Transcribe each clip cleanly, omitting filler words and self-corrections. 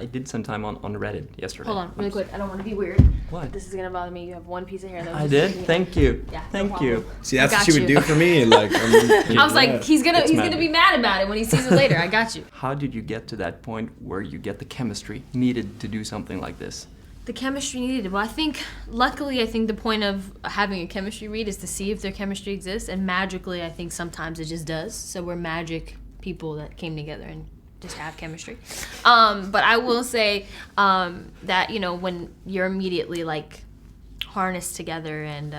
I did some time on Reddit yesterday. Hold on, really quick. I don't want to be weird. What? This is gonna bother me. You have one piece of hair that was I just did. sticking out. Thank you. Yeah, Thank you. See, that's I what got she would you. do for me. Like, I was like, he's gonna magic. be mad about it when he sees it later. I got you. How did you get to that point where you get the chemistry needed to do something like this? The chemistry needed. Well, luckily, I think the point of having a chemistry read is to see if their chemistry exists, and magically, I think sometimes it just does. So we're magic people that came together and just have chemistry. But I will say that, you know, when you're immediately like harnessed together and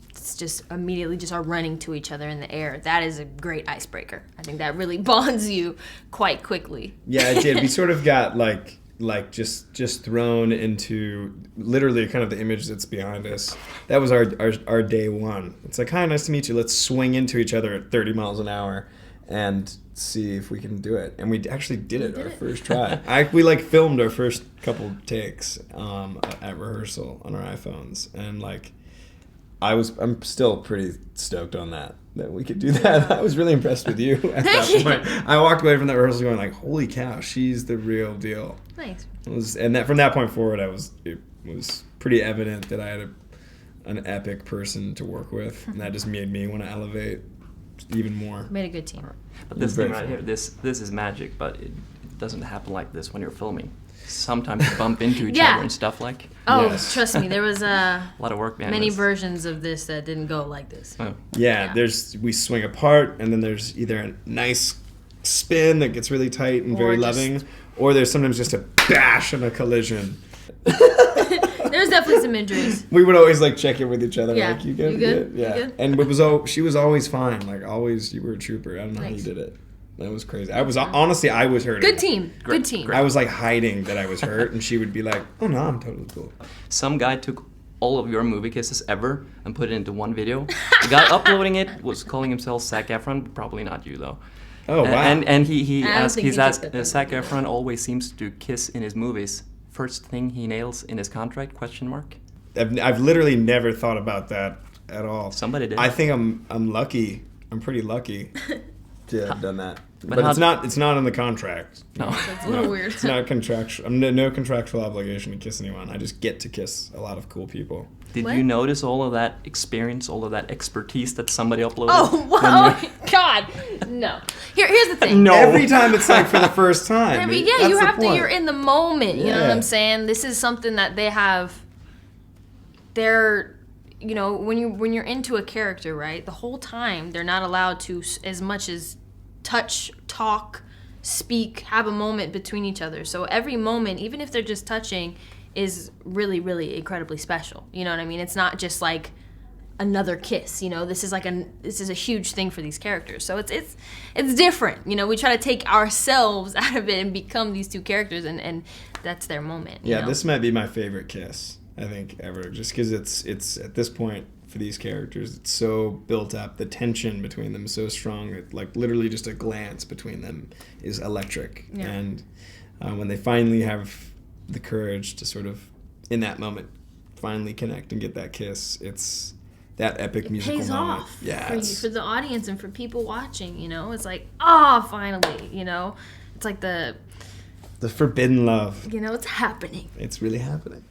it's just immediately just are running to each other in the air, that is a great icebreaker. I think that really bonds you quite quickly. Yeah, it did. We sort of got like just thrown into literally kind of the image that's behind us. That was our day one. It's like, hi, nice to meet you. Let's swing into each other at 30 miles an hour and see if we can do it. And we actually did it our first try. We like filmed our first couple takes at rehearsal on our iPhones, and like I'm still pretty stoked on that we could do that. I was really impressed with you at that point. I walked away from that rehearsal going like, holy cow, she's the real deal. Nice. From that point forward, it was pretty evident that I had an epic person to work with, and that just made me want to elevate even more. Made a good team. But this thing right here, this is magic, but it doesn't happen like this when you're filming. Sometimes you bump into each other and stuff like. Oh, Yes. trust me, there was a lot of work behind many this. versions of this that didn't go like this. Oh. Yeah, we swing apart, and then there's either a nice spin that gets really tight and very loving, or there's sometimes just a bash and a collision. There's definitely some injuries. We would always like check in with each other, Yeah. like, you good? You good? Yeah. You good? And she was always fine. Like, always, you were a trooper. I don't know how you did it. That was crazy. I was hurting. Good team. Good team. I was like hiding that I was hurt, and she would be like, "Oh no, I'm totally cool." Some guy took all of your movie kisses ever and put it into one video. The guy uploading it was calling himself Zac Efron, probably not you though. Oh wow! And he I don't asked, think he's he asked, took that Zac Efron always seems to kiss in his movies. First thing he nails in his contract? Question mark. I've literally never thought about that at all. Somebody did. I think I'm lucky. I'm pretty lucky to have done that. But it's not in the contract. No. It's a little weird. It's not contractual. No contractual obligation to kiss anyone. I just get to kiss a lot of cool people. Did What? you notice all of that experience, all of that expertise that somebody uploaded? Oh, wow. God. No. Here's the thing. No. Every time it's like for the first time. I mean, That's you the have to, point. you're in the moment. You know what Yeah. I'm saying? This is something that they have. You know, when you're into a character, right? The whole time they're not allowed to as much as touch, talk, speak, have a moment between each other. So every moment, even if they're just touching, is really, really incredibly special. You know what I mean? It's not just like another kiss. You know, this is a huge thing for these characters. So it's different. You know, we try to take ourselves out of it and become these two characters, and that's their moment. Yeah, you know? this might be my favorite kiss, I think, ever. Just because it's at this point for these characters, it's so built up. The tension between them is so strong that like literally just a glance between them is electric. Yeah. And when they finally have the courage to sort of, in that moment, finally connect and get that kiss, it's that epic musical pays moment. off Yeah, for the audience and for people watching. You know, it's like, oh, finally. You know, it's like the forbidden love. it's happening. It's really happening.